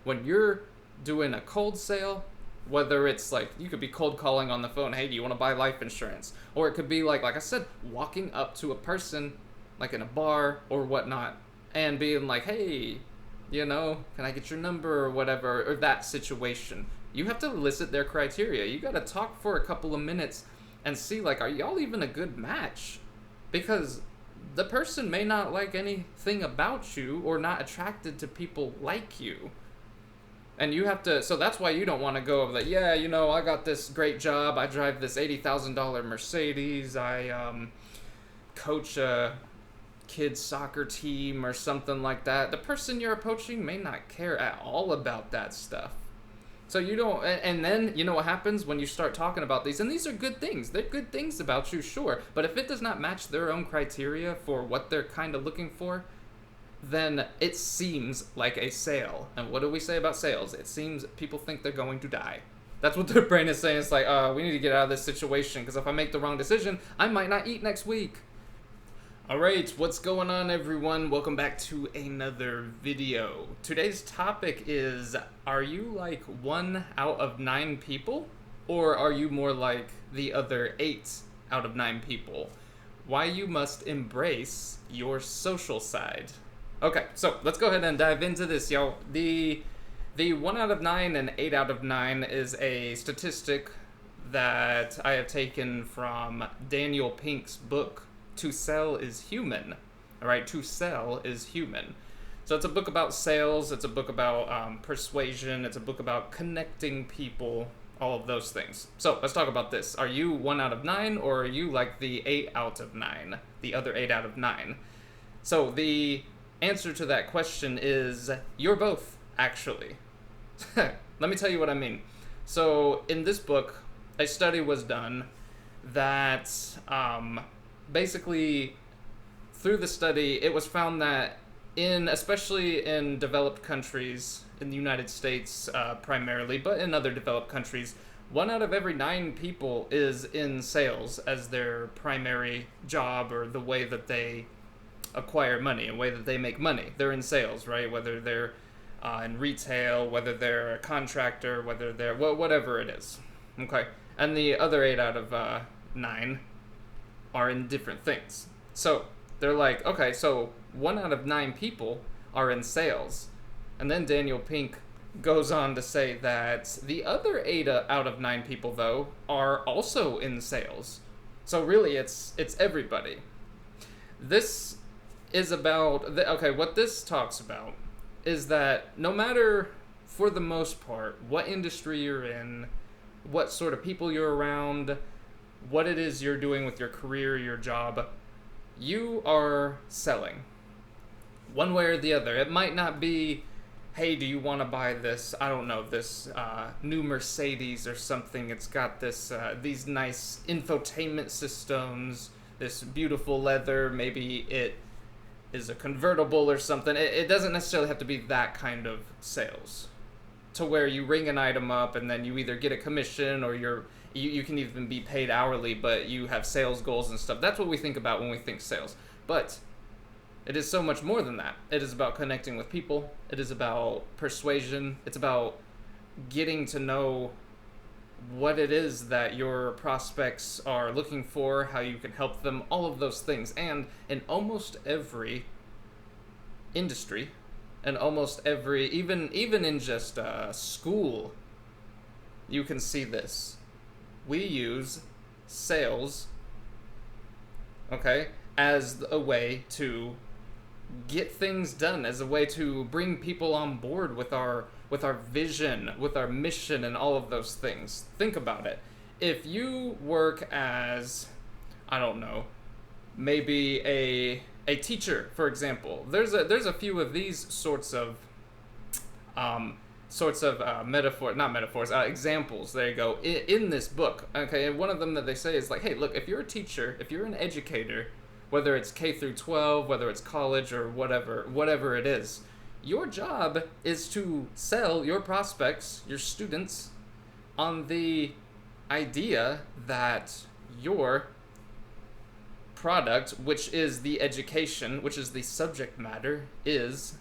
when you're doing a cold sale, whether it's like you could be cold calling on the phone, hey, do you want to buy life insurance? Or it could be like I said, walking up to a person like in a bar or whatnot and being like, hey, can I get your number or whatever, or that situation. You have to elicit their criteria. You got to talk for a couple of minutes and see, like, are y'all even a good match? Because the person may not like anything about you or not attracted to people like you. And you have to, so that's why you don't want to go over that, yeah, I got this great job. I drive this $80,000 Mercedes. I coach a kids soccer team or something like that. The person you're approaching may not care at all about that stuff. So you don't, and then you know what happens when you start talking about these, and these are good things. They're good things about you, sure. But if it does not match their own criteria for what they're kind of looking for, then it seems like a sale. And what do we say about sales? It seems people think they're going to die. That's what their brain is saying. It's like, we need to get out of this situation, because if I make the wrong decision, I might not eat next week. Alright, what's going on, everyone? Welcome back to another video. Today's topic is, are you like 1 out of 9 people? Or are you more like the other 8 out of 9 people? Why you must embrace your social side. Okay, so let's go ahead and dive into this, y'all. The 1 out of 9 and 8 out of 9 is a statistic that I have taken from Daniel Pink's book, To Sell is Human. All right, To Sell is Human. So it's a book about sales. It's a book about persuasion. It's a book about connecting people, all of those things. So let's talk about this. Are you 1 out of 9, or are you like the 8 out of 9, the other 8 out of 9? So the answer to that question is you're both, actually. Let me tell you what I mean. So in this book, a study was done that basically, through the study, it was found that especially in developed countries, in the United States primarily, but in other developed countries, 1 out of every 9 people is in sales as their primary job, or the way that they acquire money, a way that they make money. They're in sales, right? Whether they're in retail, whether they're a contractor, whether they're whatever it is. Okay, and the other 8 out of 9 are in different things. So they're like, okay, so 1 out of 9 people are in sales. And then Daniel Pink goes on to say that the other 8 out of 9 people, though, are also in sales. So really, it's everybody. This is about, what this talks about is that no matter, for the most part, what industry you're in, what sort of people you're around, what it is you're doing with your career, your job, you are selling. One way or the other. It might not be, hey, do you want to buy this, I don't know, this new Mercedes or something. It's got this these nice infotainment systems, this beautiful leather, maybe it is a convertible or something. It doesn't necessarily have to be that kind of sales, to where you ring an item up and then you either get a commission, or you can even be paid hourly, but you have sales goals and stuff. That's what we think about when we think sales. But it is so much more than that. It is about connecting with people. It is about persuasion. It's about getting to know what it is that your prospects are looking for, how you can help them, all of those things. And in almost every industry, and almost every, even in just school, you can see this. We use sales, okay, as a way to get things done, as a way to bring people on board with our vision, with our mission, and all of those things. Think about it. If you work as, I don't know, maybe a teacher, for example, there's a few of these sorts of examples. There you go, in this book. Okay, and one of them that they say is like, hey, look, if you're a teacher, if you're an educator, whether it's K through 12, whether it's college or whatever it is, your job is to sell your prospects, your students, on the idea that your product, which is the education, which is the subject matter, is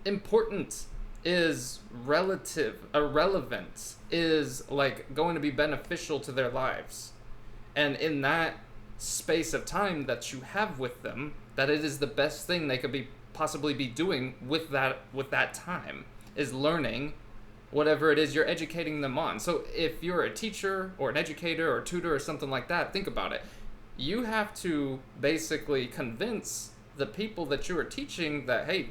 important. is irrelevant, is like going to be beneficial to their lives. And in that space of time that you have with them, that it is the best thing they could be possibly be doing with that time is learning whatever it is you're educating them on. So if you're a teacher or an educator or tutor or something like that, think about it. You have to basically convince the people that you are teaching that, hey,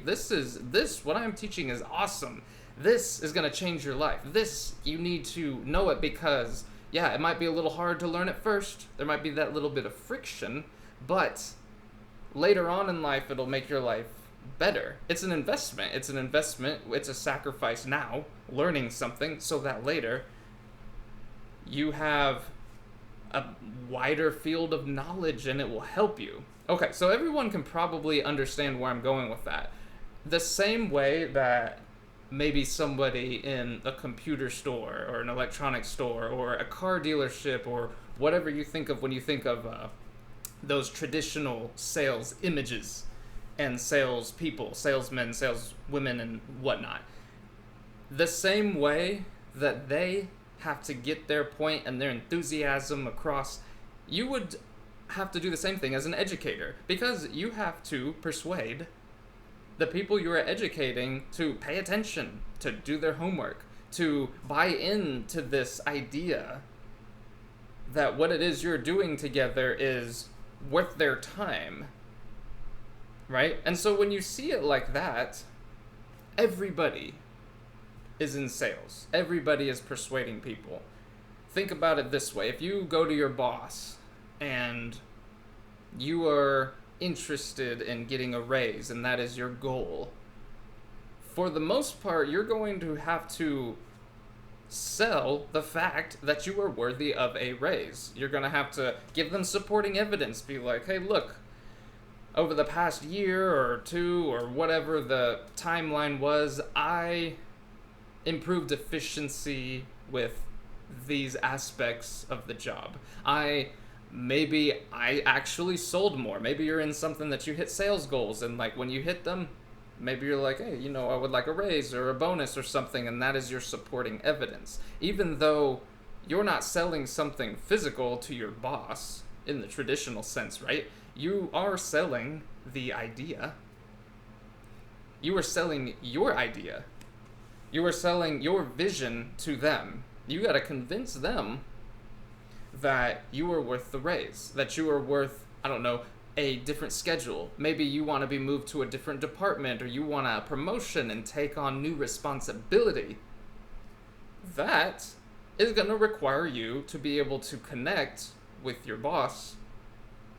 what I'm teaching is awesome. This is going to change your life. This, you need to know it because, yeah, it might be a little hard to learn at first. There might be that little bit of friction, but later on in life, it'll make your life better. It's an investment. It's a sacrifice now, learning something, so that later you have a wider field of knowledge and it will help you. Okay, so everyone can probably understand where I'm going with that. The same way that maybe somebody in a computer store or an electronics store or a car dealership or whatever you think of when you think of those traditional sales images and sales people, salesmen, saleswomen, and whatnot. The same way that they have to get their point and their enthusiasm across, you would have to do the same thing as an educator, because you have to persuade the people you are educating to pay attention, to do their homework, to buy into this idea that what it is you're doing together is worth their time, right? And so when you see it like that, everybody is in sales. Everybody is persuading people. Think about it this way. If you go to your boss and you are interested in getting a raise and that is your goal, for the most part, you're going to have to sell the fact that you are worthy of a raise. You're going to have to give them supporting evidence. Be like, hey, look, over the past year or two or whatever the timeline was, I improved efficiency with these aspects of the job. Maybe I actually sold more. Maybe you're in something that you hit sales goals, and like when you hit them, maybe you're like, hey, I would like a raise or a bonus or something, and that is your supporting evidence. Even though you're not selling something physical to your boss in the traditional sense, right? You are selling the idea. You are selling your idea. You are selling your vision to them. You got to convince them that you are worth the raise, that you are worth, I don't know, a different schedule. Maybe you want to be moved to a different department, or you want a promotion and take on new responsibility. That is going to require you to be able to connect with your boss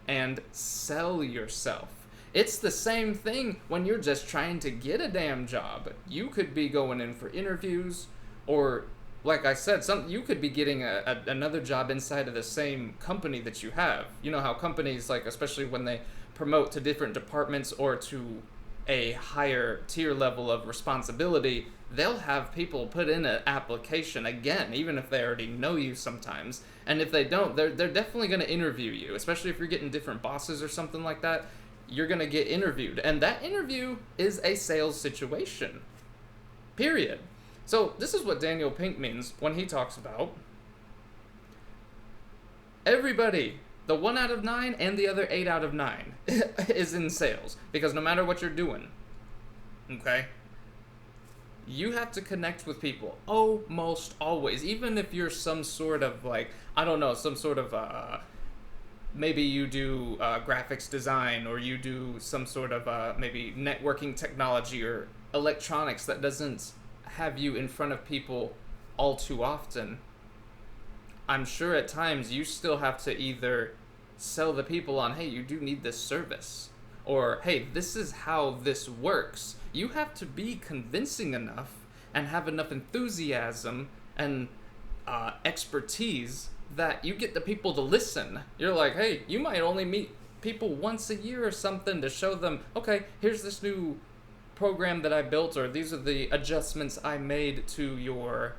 and sell yourself. It's the same thing when you're just trying to get a damn job. You could be going in for interviews, or like I said, you could be getting another job inside of the same company that you have. You know how companies, like especially when they promote to different departments or to a higher tier level of responsibility, they'll have people put in an application again, even if they already know you sometimes. And if they don't, they're definitely going to interview you, especially if you're getting different bosses or something like that. You're going to get interviewed. And that interview is a sales situation. Period. So this is what Daniel Pink means when he talks about everybody, the 1 out of 9 and the other 8 out of 9 is in sales. Because no matter what you're doing, okay, you have to connect with people almost always. Even if you're some sort of like, I don't know, some sort of, maybe you do graphics design, or you do some sort of maybe networking technology or electronics that doesn't have you in front of people all too often. I'm sure at times you still have to either sell the people on, hey, you do need this service, or hey, this is how this works. You have to be convincing enough and have enough enthusiasm and expertise that you get the people to listen. You're like, hey, you might only meet people once a year or something to show them, okay, here's this new program that I built, or these are the adjustments I made to your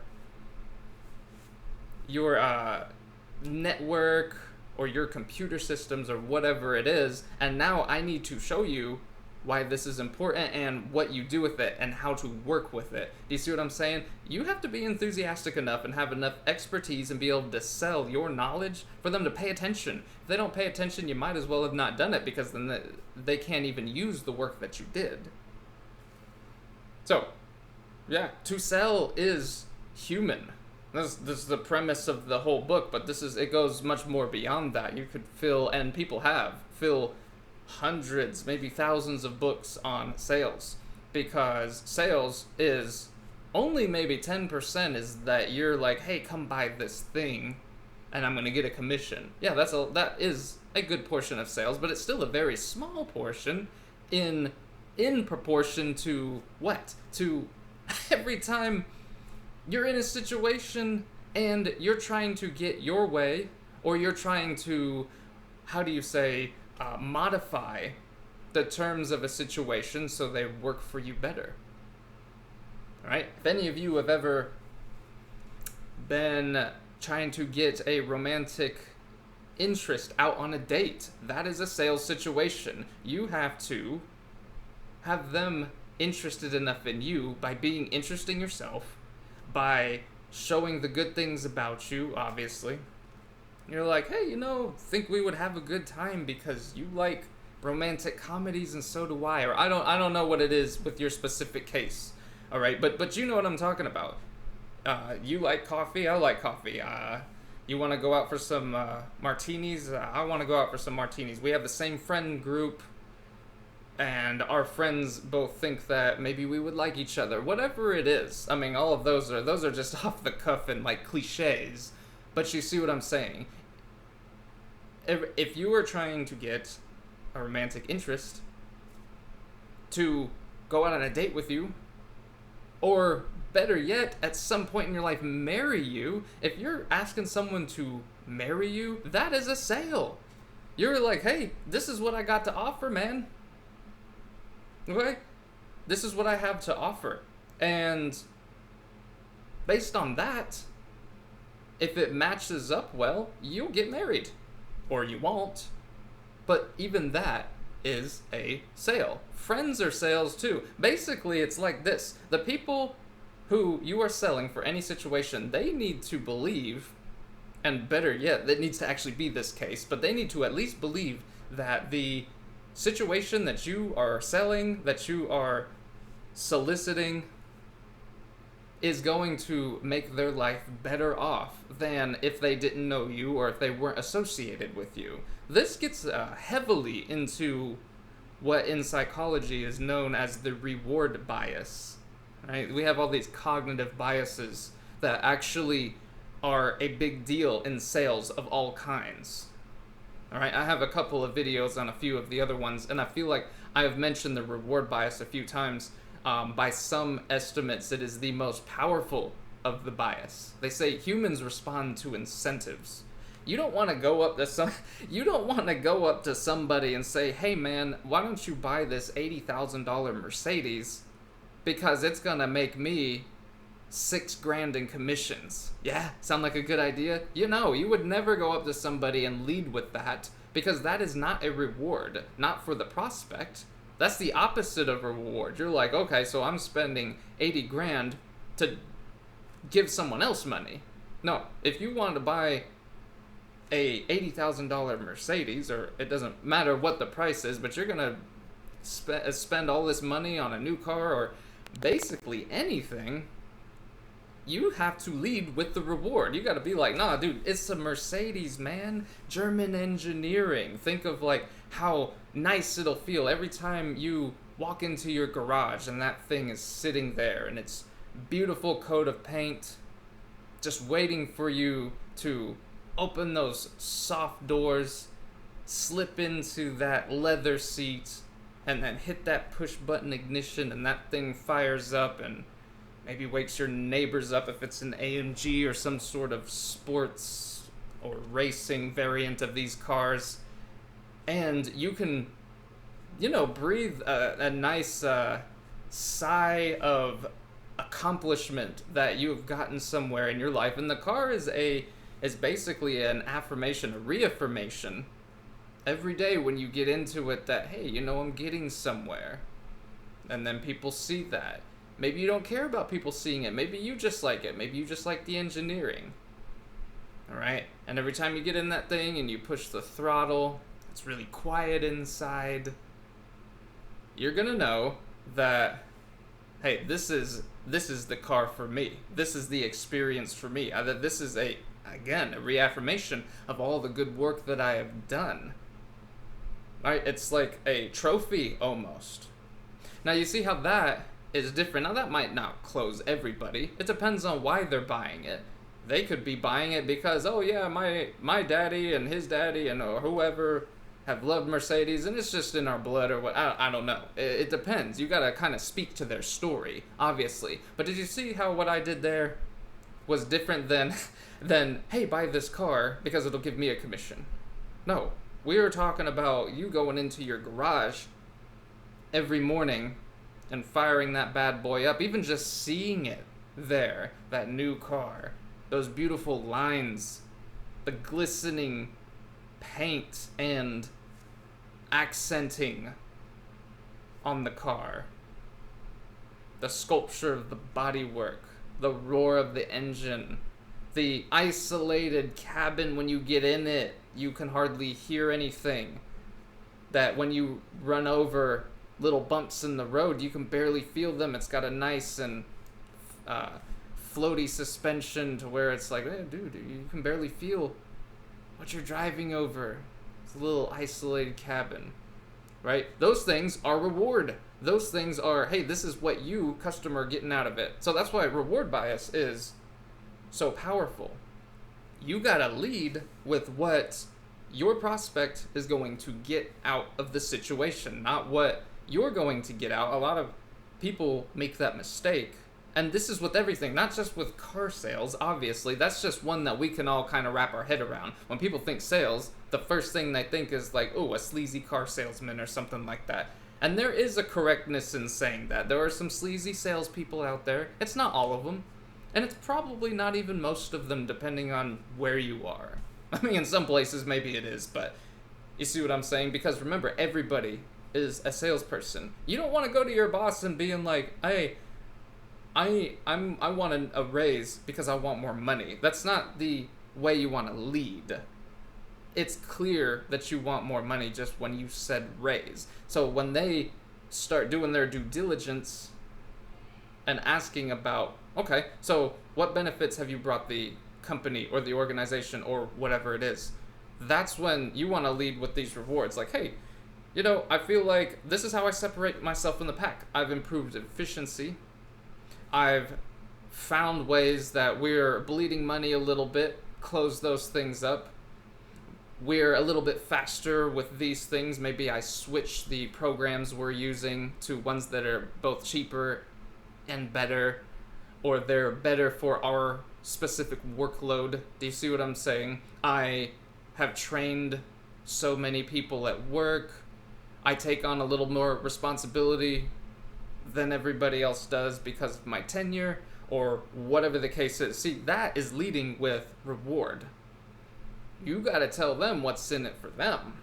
network or your computer systems or whatever it is, and now I need to show you why this is important and what you do with it and how to work with it. Do you see what I'm saying? You have to be enthusiastic enough and have enough expertise and be able to sell your knowledge for them to pay attention. If they don't pay attention, you might as well have not done it, because then they can't even use the work that you did. So, yeah, to sell is human. This is the premise of the whole book, but it goes much more beyond that. You could fill, and people fill hundreds, maybe thousands of books on sales, because sales is only maybe 10% is that you're like, hey, come buy this thing and I'm going to get a commission. Yeah, that is a good portion of sales, but it's still a very small portion in proportion to what? To every time you're in a situation and you're trying to get your way, or you're trying to, how do you say, modify the terms of a situation so they work for you better. All right? If any of you have ever been trying to get a romantic interest out on a date, that is a sales situation. You have to have them interested enough in you by being interesting yourself, by showing the good things about you, obviously. You're like, hey, think we would have a good time because you like romantic comedies and so do I. Or I don't know what it is with your specific case. All right, but you know what I'm talking about. You like coffee, I like coffee. You want to go out for some martinis? I want to go out for some martinis. We have the same friend group, and our friends both think that maybe we would like each other. Whatever it is. I mean, all of those are just off the cuff and like cliches. But you see what I'm saying. If you were trying to get a romantic interest to go out on a date with you, or better yet, at some point in your life, marry you, if you're asking someone to marry you, that is a sale. You're like, hey, this is what I got to offer, man. Okay? This is what I have to offer. And based on that, if it matches up well, you'll get married. Or you won't. But even that is a sale. Friends are sales too. Basically, it's like this. The people who you are selling for any situation, they need to believe, and better yet, it needs to actually be this case, but they need to at least believe that the situation that you are selling, that you are soliciting, is going to make their life better off than if they didn't know you or if they weren't associated with you. This gets heavily into what in psychology is known as the reward bias. Right? We have all these cognitive biases that actually are a big deal in sales of all kinds. All right, I have a couple of videos on a few of the other ones, and I feel like I have mentioned the reward bias a few times. By some estimates, it is the most powerful of the bias. They say humans respond to incentives. You don't want to go up to somebody and say, "Hey man, why don't you buy this $80,000 Mercedes because it's going to make me $6,000 in commissions." Yeah, sound like a good idea? You would never go up to somebody and lead with that, because that is not a reward, not for the prospect. That's the opposite of a reward. You're like, okay, so I'm spending $80,000 to give someone else money. No, if you want to buy a $80,000 Mercedes, or it doesn't matter what the price is, but you're gonna spend all this money on a new car or basically anything, you have to lead with the reward. You got to be like, nah, dude, it's a Mercedes, man. German engineering. Think of like how nice it'll feel every time you walk into your garage and that thing is sitting there and it's beautiful coat of paint just waiting for you to open those soft doors, slip into that leather seat, and then hit that push button ignition, and that thing fires up and maybe wakes your neighbors up if it's an AMG or some sort of sports or racing variant of these cars. And you can, breathe a nice sigh of accomplishment that you have gotten somewhere in your life. And the car is basically an affirmation, a reaffirmation every day when you get into it that, hey, I'm getting somewhere. And then people see that. Maybe you don't care about people seeing it. Maybe you just like it. Maybe you just like the engineering. All right? And every time you get in that thing and you push the throttle, it's really quiet inside. You're going to know that, hey, this is the car for me. This is the experience for me. That this is a reaffirmation of all the good work that I have done. Right? It's like a trophy almost. Now you see how that is different. Now that might not close everybody. It depends on why they're buying it. They could be buying it because, oh yeah, my daddy and his daddy and or whoever have loved Mercedes and it's just in our blood or what. I don't know. It depends. You gotta kind of speak to their story, obviously. But did you see how what I did there was different than hey, buy this car because it'll give me a commission? No. We are talking about you going into your garage every morning and firing that bad boy up, even just seeing it there, that new car, those beautiful lines, the glistening paint and accenting on the car, the sculpture of the bodywork, the roar of the engine, the isolated cabin when you get in it, you can hardly hear anything. That when you run over little bumps in the road, you can barely feel them. It's got a nice and floaty suspension to where it's like, hey, dude, you can barely feel what you're driving over. It's a little isolated cabin, right? Those things are reward. Those things are, hey, this is what you, customer, are getting out of it. So that's why reward bias is so powerful. You gotta lead with what your prospect is going to get out of the situation, not what you're going to get out. A lot of people make that mistake. And this is with everything, not just with car sales, obviously. That's just one that we can all kind of wrap our head around. When people think sales, the first thing they think is like, oh, a sleazy car salesman or something like that. And there is a correctness in saying that. There are some sleazy salespeople out there. It's not all of them. And it's probably not even most of them, depending on where you are. I mean, in some places, maybe it is, but you see what I'm saying? Because remember, everybody is a salesperson. You don't want to go to your boss and being like, hey, I want a raise because I want more money. That's not the way you want to lead. It's clear that you want more money just when you said raise. So when they start doing their due diligence and asking about, okay, so what benefits have you brought the company or the organization or whatever it is? That's when you want to lead with these rewards. Like, hey, I feel like this is how I separate myself from the pack. I've improved efficiency. I've found ways that we're bleeding money a little bit, close those things up. We're a little bit faster with these things. Maybe I switch the programs we're using to ones that are both cheaper and better, or they're better for our specific workload. Do you see what I'm saying? I have trained so many people at work. I take on a little more responsibility than everybody else does because of my tenure or whatever the case is. See, that is leading with reward. You gotta tell them what's in it for them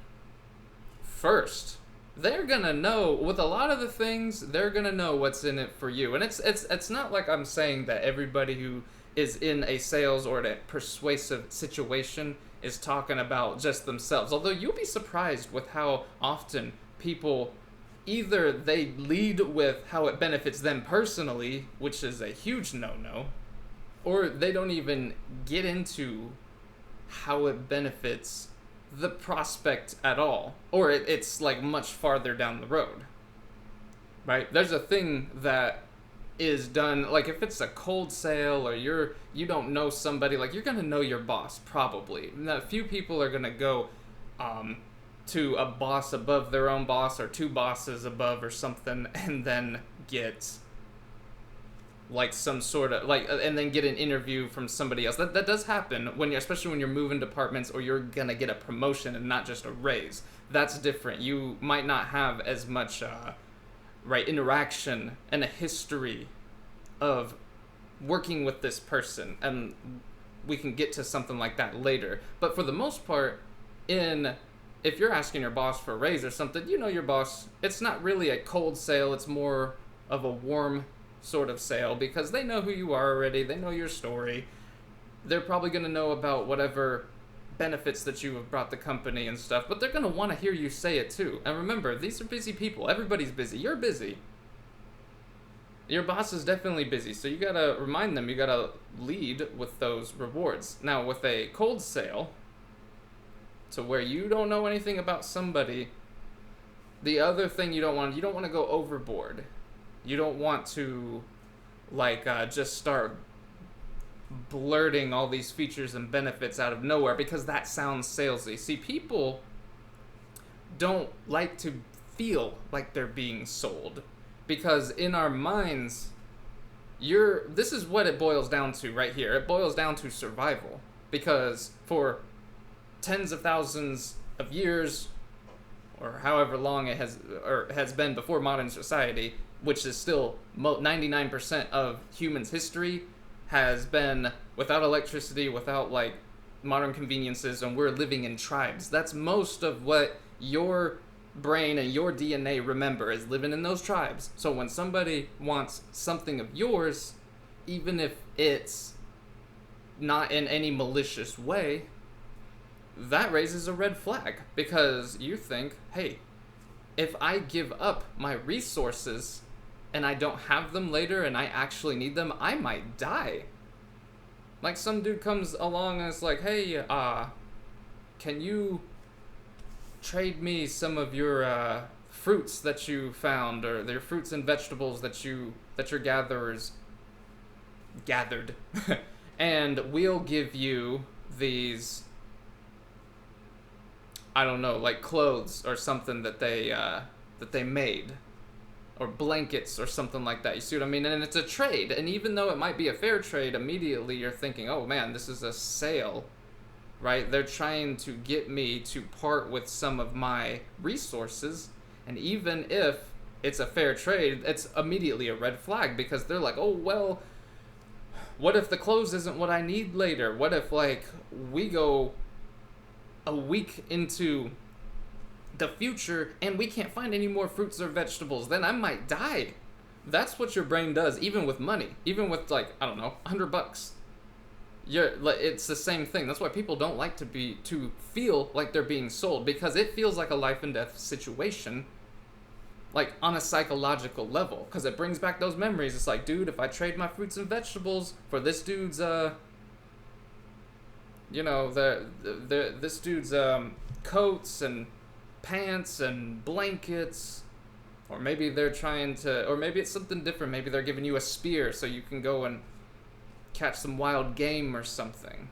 first. They're gonna know, with a lot of the things, they're gonna know what's in it for you. And it's not like I'm saying that everybody who is in a sales or a persuasive situation is talking about just themselves. Although you'll be surprised with how often people, either they lead with how it benefits them personally, which is a huge no-no, or they don't even get into how it benefits the prospect at all, or it's like much farther down the road, right? There's a thing that is done, like if it's a cold sale or you don't know somebody, like you're gonna know your boss probably. Now, a few people are gonna go to a boss above their own boss or two bosses above or something, and then get like some sort of and then get an interview from somebody else. That does happen especially when you're moving departments or you're gonna get a promotion and not just a raise. That's different. You might not have as much interaction and a history of working with this person, and we can get to something like that later. But for the most part, in if you're asking your boss for a raise or something, you know your boss, it's not really a cold sale, it's more of a warm sort of sale because they know who you are already, they know your story. They're probably going to know about whatever benefits that you have brought the company and stuff, but they're going to want to hear you say it too. And remember, these are busy people. Everybody's busy. You're busy. Your boss is definitely busy, so you got to remind them, you got to lead with those rewards. Now, with a cold sale, to where you don't know anything about somebody, the other thing you don't want to go overboard. You don't want to just start blurting all these features and benefits out of nowhere because that sounds salesy. See, people don't like to feel like they're being sold because in our minds, this is what it boils down to right here. It boils down to survival because for tens of thousands of years or however long it has been before modern society, which is still 99% of humans' history, has been without electricity, without modern conveniences, and we're living in tribes. That's most of what your brain and your DNA remember, is living in those tribes. So when somebody wants something of yours, even if it's not in any malicious way, that raises a red flag because you think, hey, if I give up my resources and I don't have them later and I actually need them, I might die. Like some dude comes along and is like, hey, can you trade me some of your fruits that you found, or their fruits and vegetables that your gatherers gathered, and we'll give you these, I don't know, like clothes or something that they made, or blankets or something like that. You see what I mean? And it's a trade. And even though it might be a fair trade, immediately you're thinking, oh man, this is a sale, right? They're trying to get me to part with some of my resources. And even if it's a fair trade, it's immediately a red flag because they're like, oh, well, what if the clothes isn't what I need later? What if we go a week into the future and we can't find any more fruits or vegetables? Then I might die. That's what your brain does, even with money, even with I don't know, $100. It's the same thing. That's why people don't like to feel like they're being sold, because it feels like a life and death situation, on a psychological level, because it brings back those memories. It's like, dude, if I trade my fruits and vegetables for this dude's this dude's coats and pants and blankets, or maybe they're trying to, or maybe it's something different. Maybe they're giving you a spear so you can go and catch some wild game or something.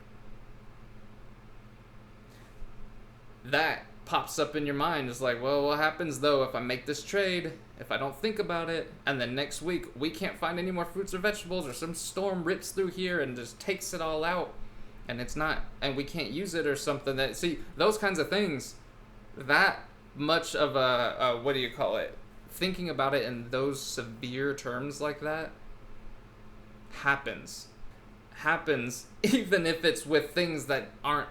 That pops up in your mind. It's like, well, what happens though if I make this trade, if I don't think about it, and then next week we can't find any more fruits or vegetables, or some storm rips through here and just takes it all out, and it's not, and we can't use it or something. That, see, those kinds of things, that much of a what do you call it? Thinking about it in those severe terms like that happens even if it's with things that aren't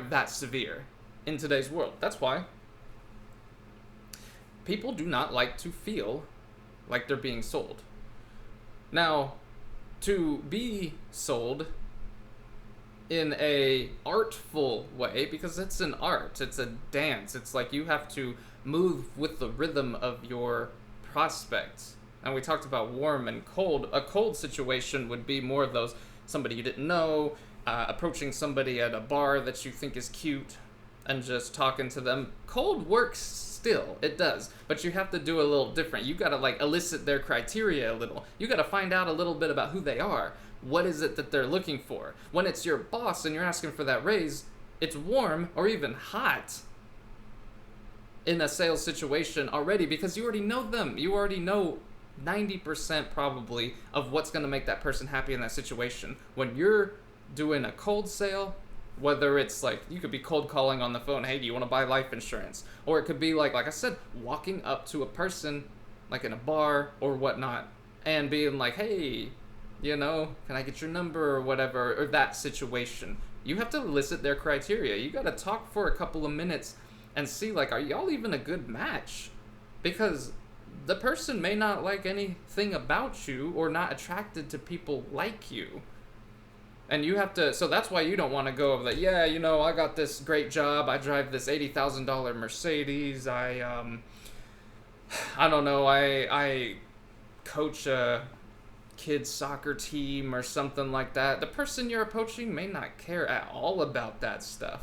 that severe in today's world. That's why people do not like to feel like they're being sold. Now, to be sold in a artful way, because it's an art, it's a dance, it's like you have to move with the rhythm of your prospects. And we talked about warm and cold. A cold situation would be more of those, somebody you didn't know, approaching somebody at a bar that you think is cute and just talking to them. Cold works still, it does, but you have to do a little different. You gotta elicit their criteria a little. You gotta find out a little bit about who they are. What is it that they're looking for? When it's your boss and you're asking for that raise, it's warm or even hot in a sales situation already, because you already know them. You already know 90% probably of what's going to make that person happy in that situation. When you're doing a cold sale, whether it's you could be cold calling on the phone, hey, do you want to buy life insurance? Or it could be like I said, walking up to a person in a bar or whatnot and being like, hey, can I get your number or whatever, or that situation. you have to elicit their criteria. You got to talk for a couple of minutes and see, like, are y'all even a good match? Because the person may not like anything about you or not attracted to people like you. And you have to, so that's why you don't want to go like, yeah, you know, I got this great job. I drive this $80,000 Mercedes. I don't know, I coach a kids soccer team or something like that. The person you're approaching may not care at all about that stuff.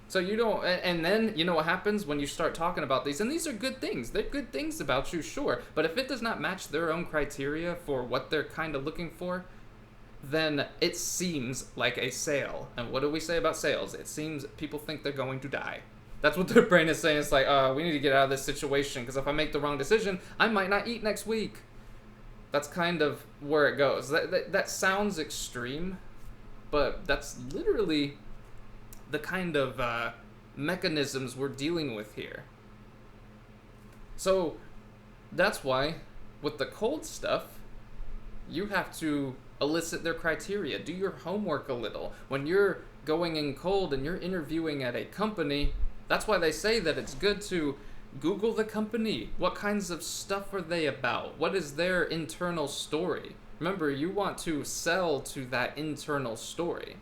So you don't, and then, you know what happens when you start talking about these, and these are good things. They're good things about you, sure. But if it does not match their own criteria for what they're kind of looking for, then it seems like a sale. And what do we say about sales? It seems people think they're going to die. That's what their brain is saying. It's like, we need to get out of this situation, because if I make the wrong decision, I might not eat next week. That's kind of where it goes. That sounds extreme, but that's literally the kind of mechanisms we're dealing with here. So that's why with the cold stuff, you have to elicit their criteria. Do your homework a little. When you're going in cold and you're interviewing at a company, that's why they say that it's good to Google the company. What kinds of stuff are they about? What is their internal story? Remember, you want to sell to that internal story.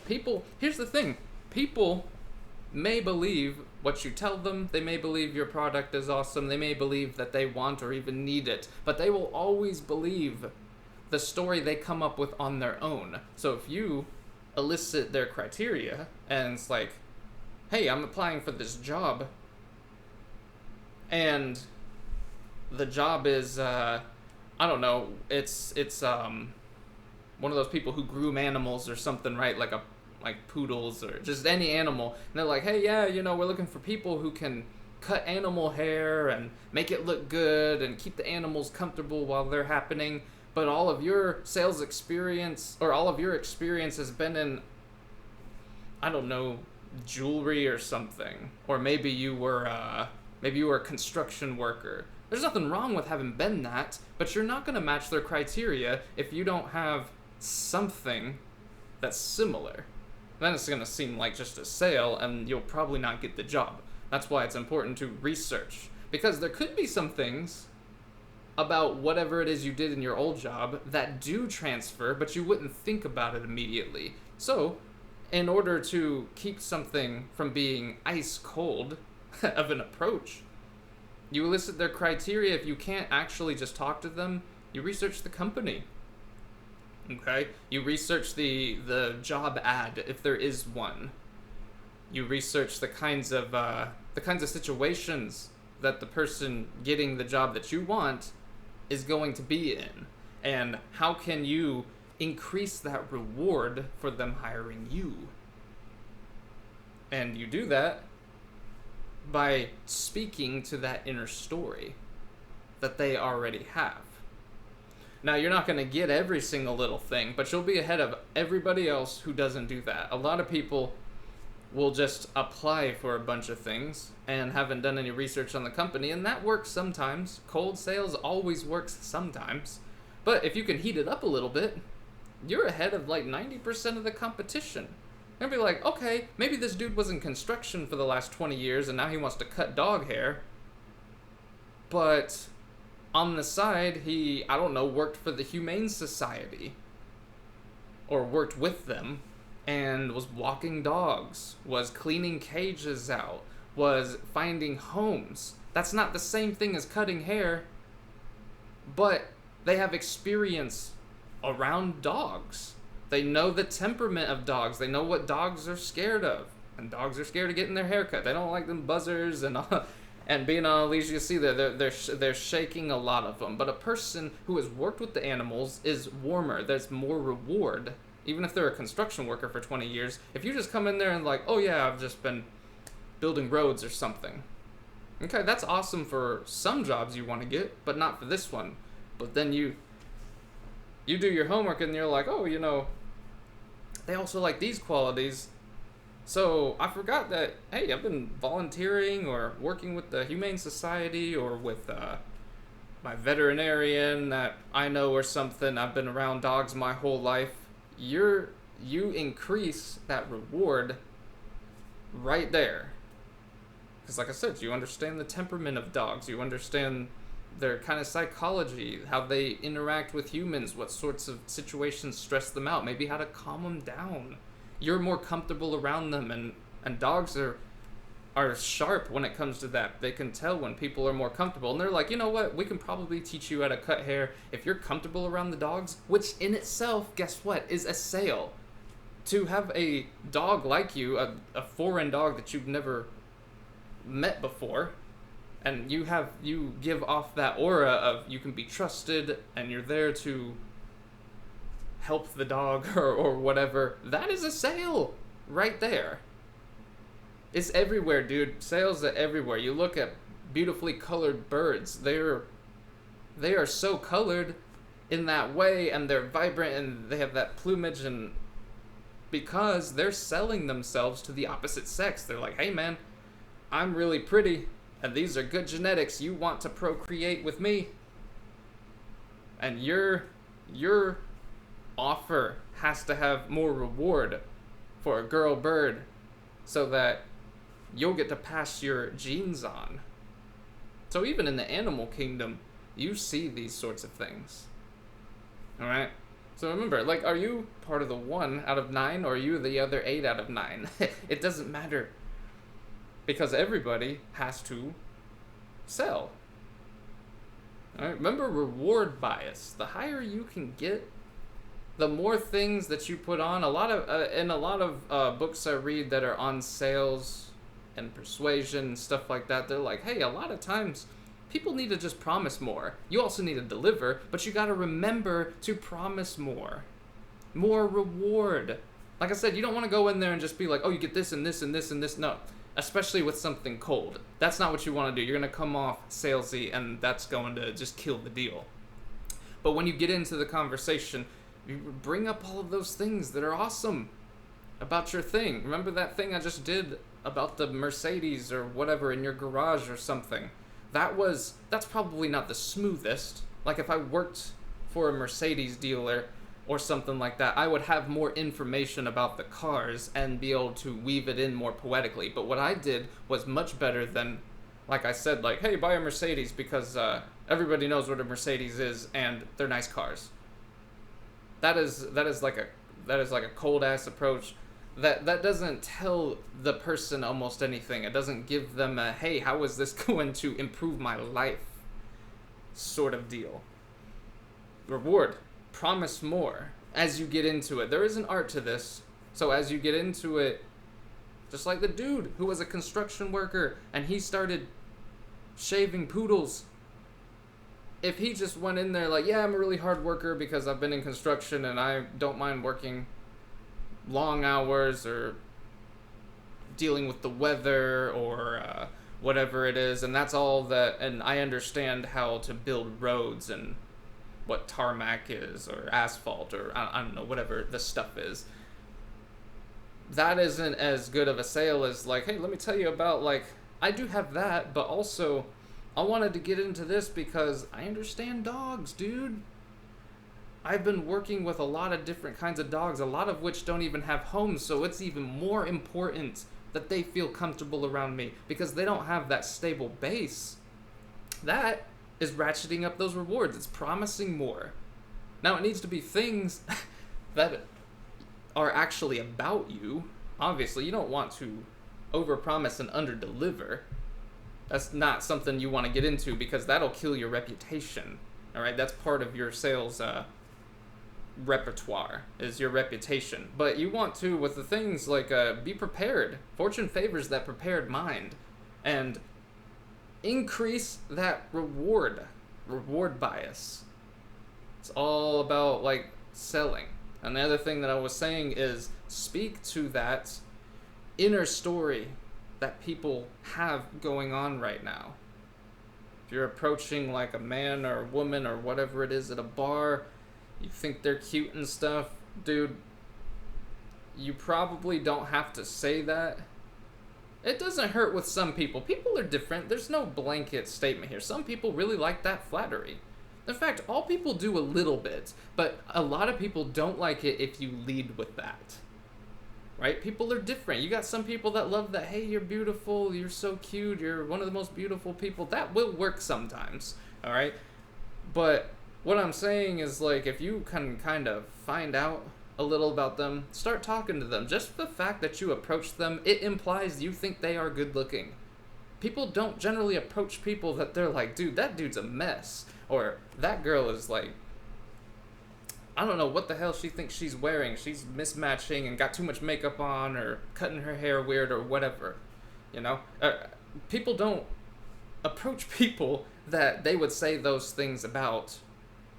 People, here's the thing. People may believe what you tell them. They may believe your product is awesome. They may believe that they want or even need it. But they will always believe the story they come up with on their own. So if you elicit their criteria and it's like, hey, I'm applying for this job, and the job is, I don't know, it's one of those people who groom animals or something, right? Like poodles or just any animal. And they're like, hey, yeah, you know, we're looking for people who can cut animal hair and make it look good and keep the animals comfortable while they're happening. But all of your sales experience, or all of your experience has been in, I don't know, jewelry or something. Or maybe you were a construction worker. There's nothing wrong with having been that, but you're not going to match their criteria if you don't have something that's similar. Then it's going to seem like just a sale, and you'll probably not get the job. That's why it's important to research. Because there could be some things about whatever it is you did in your old job that do transfer, but you wouldn't think about it immediately. So, in order to keep something from being ice cold of an approach, you elicit their criteria. If you can't actually just talk to them, you research the company. Okay? You research the job ad, if there is one. You research the kinds of situations that the person getting the job that you want is going to be in, and how can you increase that reward for them hiring you. And you do that by speaking to that inner story that they already have. Now, you're not going to get every single little thing, but you'll be ahead of everybody else who doesn't do that. A lot of people will just apply for a bunch of things and haven't done any research on the company, and that works sometimes. Cold sales always works sometimes. But if you can heat it up a little bit, you're ahead of like 90% of the competition. They'll be like, okay, maybe this dude was in construction for the last 20 years and now he wants to cut dog hair. But on the side, he, I don't know, worked for the Humane Society. Or worked with them. And was walking dogs, was cleaning cages out, was finding homes. That's not the same thing as cutting hair, but they have experience around dogs. They know the temperament of dogs. They know what dogs are scared of. And dogs are scared of getting their hair cut. They don't like them buzzers and and being on a leash. You see they're shaking a lot of them. But a person who has worked with the animals is warmer. There's more reward. Even if they're a construction worker for 20 years, if you just come in there and like, oh yeah, I've just been building roads or something. Okay, that's awesome for some jobs you want to get, but not for this one. But then you do your homework and you're like, oh, you know, they also like these qualities. So I forgot that, hey, I've been volunteering or working with the Humane Society or with my veterinarian that I know or something. I've been around dogs my whole life. You're you increase that reward right there. Because, like I said, you understand the temperament of dogs, you understand their kind of psychology, how they interact with humans, what sorts of situations stress them out, maybe how to calm them down. You're more comfortable around them, and dogs are sharp when it comes to that. They can tell when people are more comfortable, and they're like, you know what, we can probably teach you how to cut hair if you're comfortable around the dogs, which in itself, guess what, is a sale. To have a dog like you, a foreign dog that you've never met before, and you give off that aura of you can be trusted and you're there to help the dog or whatever, that is a sale right there. It's everywhere, dude. Sales are everywhere. You look at beautifully colored birds. They are so colored in that way, and they're vibrant, and they have that plumage, and because they're selling themselves to the opposite sex. They're like, hey man, I'm really pretty, and these are good genetics. You want to procreate with me, and your offer has to have more reward for a girl bird so that you'll get to pass your genes on. So even in the animal kingdom, you see these sorts of things. Alright? So remember, like, are you part of the 1 out of 9, or are you the other 8 out of 9? It doesn't matter. Because everybody has to sell. Alright? Remember reward bias. The higher you can get, the more things that you put on. In a lot of books I read that are on sales and persuasion and stuff like that, they're like, hey, a lot of times people need to just promise more. You also need to deliver, but you gotta remember to promise more. More reward. Like I said, you don't want to go in there and just be like, oh, you get this and this and this and this. No, especially with something cold. That's not what you want to do. You're gonna come off salesy, and that's going to just kill the deal. But when you get into the conversation, you bring up all of those things that are awesome about your thing. Remember that thing I just did about the Mercedes or whatever in your garage or something? That's probably not the smoothest. Like if I worked for a Mercedes dealer or something like that, I would have more information about the cars and be able to weave it in more poetically. But what I did was much better than, like I said, like, hey, buy a Mercedes because everybody knows what a Mercedes is and they're nice cars. That is like a cold ass approach. That doesn't tell the person almost anything. It doesn't give them a, hey, how is this going to improve my life sort of deal. Reward. Promise more as you get into it. There is an art to this. So as you get into it, just like the dude who was a construction worker and he started shaving poodles. If he just went in there like, yeah, I'm a really hard worker because I've been in construction and I don't mind working long hours or dealing with the weather or whatever it is, and that's all that, and I understand how to build roads and what tarmac is or asphalt or I don't know, whatever the stuff is. That isn't as good of a sale as like, hey, let me tell you about, like, I do have that, but also I wanted to get into this because I understand dogs, dude. I've been working with a lot of different kinds of dogs, a lot of which don't even have homes, so it's even more important that they feel comfortable around me because they don't have that stable base. That is ratcheting up those rewards. It's promising more. Now, it needs to be things that are actually about you. Obviously, you don't want to overpromise and underdeliver. That's not something you want to get into because that'll kill your reputation. All right, that's part of your sales repertoire, is your reputation. But you want to, with the things like be prepared. Fortune favors that prepared mind, and increase that reward bias. It's all about like selling. And the other thing that I was saying is speak to that inner story that people have going on right now. If you're approaching like a man or a woman or whatever it is at a bar, you think they're cute and stuff, dude, you probably don't have to say that. It doesn't hurt with some people. People are different. There's no blanket statement here. Some people really like that flattery. In fact, all people do a little bit, but a lot of people don't like it if you lead with that. Right? People are different. You got some people that love that, hey, you're beautiful, you're so cute, you're one of the most beautiful people. That will work sometimes, all right? But what I'm saying is, like, if you can kind of find out a little about them, start talking to them. Just the fact that you approach them, it implies you think they are good looking. People don't generally approach people that they're like, dude, that dude's a mess. Or that girl is like, I don't know what the hell she thinks she's wearing. She's mismatching and got too much makeup on, or cutting her hair weird, or whatever. You know? People don't approach people that they would say those things about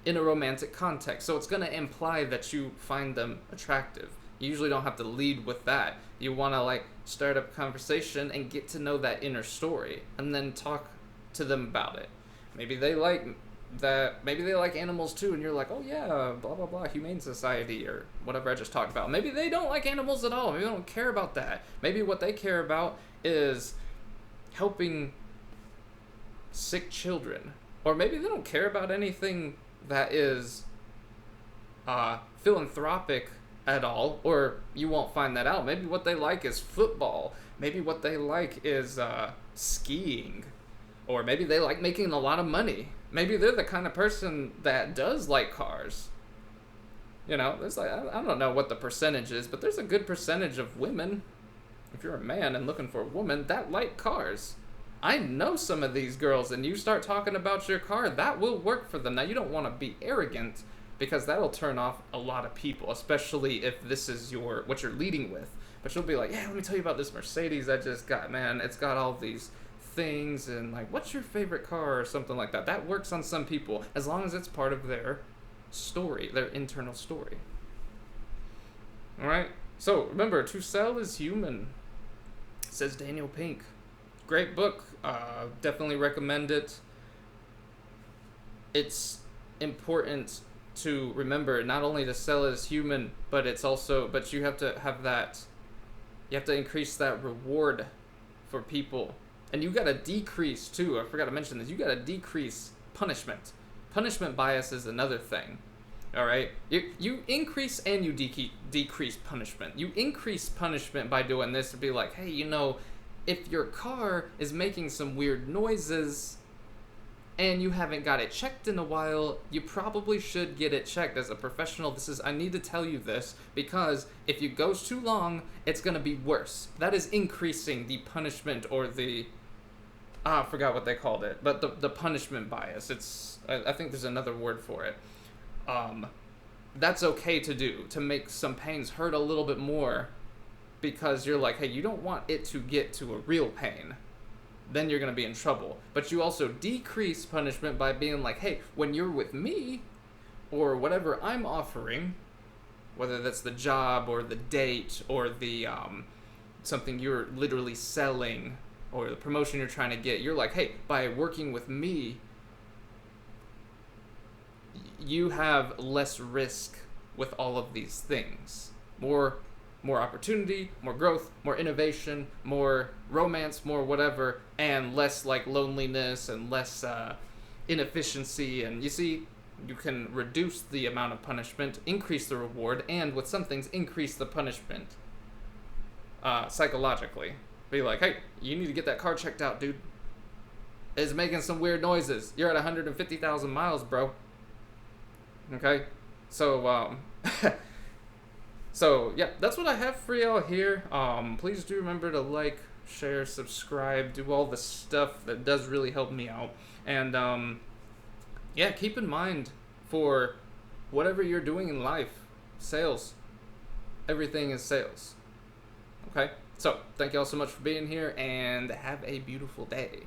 in a romantic context. So it's going to imply that you find them attractive. You usually don't have to lead with that. You want to, like, start up a conversation and get to know that inner story, and then talk to them about it. Maybe they like animals too, and you're like, oh yeah, blah blah blah, humane society, or whatever I just talked about. Maybe they don't like animals at all. Maybe they don't care about that. Maybe what they care about is helping sick children. Or maybe they don't care about anything that is philanthropic at all, or you won't find that out. Maybe what they like is football. Maybe what they like is skiing. Or maybe they like making a lot of money. Maybe they're the kind of person that does like cars. You know, there's like, I don't know what the percentage is, but there's a good percentage of women, if you're a man and looking for a woman, that like cars. I know some of these girls, and you start talking about your car, that will work for them. Now, you don't want to be arrogant, because that'll turn off a lot of people, especially if this is what you're leading with. But you'll be like, yeah, let me tell you about this Mercedes I just got, man. It's got all these things, and like, what's your favorite car, or something like that. That works on some people, as long as it's part of their story, their internal story. Alright? So, remember, to sell is human, says Daniel Pink. Great book. Definitely recommend it. It's important to remember not only to sell as human, but you have to have that, you have to increase that reward for people. And you gotta decrease too, I forgot to mention this, you gotta decrease punishment. Punishment bias is another thing. Alright? You increase and you decrease punishment. You increase punishment by doing this, to be like, hey, you know, if your car is making some weird noises and you haven't got it checked in a while, you probably should get it checked. As a professional, I need to tell you this, because if it goes too long, it's going to be worse. That is increasing the punishment, or the, I forgot what they called it, but the punishment bias. I think there's another word for it. That's okay to do, to make some pains hurt a little bit more, because you're like, hey, you don't want it to get to a real pain. Then you're going to be in trouble. But you also decrease punishment by being like, hey, when you're with me, or whatever I'm offering, whether that's the job or the date or the something you're literally selling, or the promotion you're trying to get, you're like, hey, by working with me, you have less risk with all of these things. More opportunity, more growth, more innovation, more romance, more whatever, and less like loneliness and less inefficiency. And you see, you can reduce the amount of punishment, increase the reward, and with some things, increase the punishment psychologically. Be like, hey, you need to get that car checked out, dude. It's making some weird noises. You're at 150,000 miles, bro. Okay? So, So, yeah, that's what I have for y'all here. Please do remember to like, share, subscribe, do all the stuff that does really help me out. And, yeah, keep in mind, for whatever you're doing in life, sales, everything is sales. Okay? So, thank y'all so much for being here, and have a beautiful day.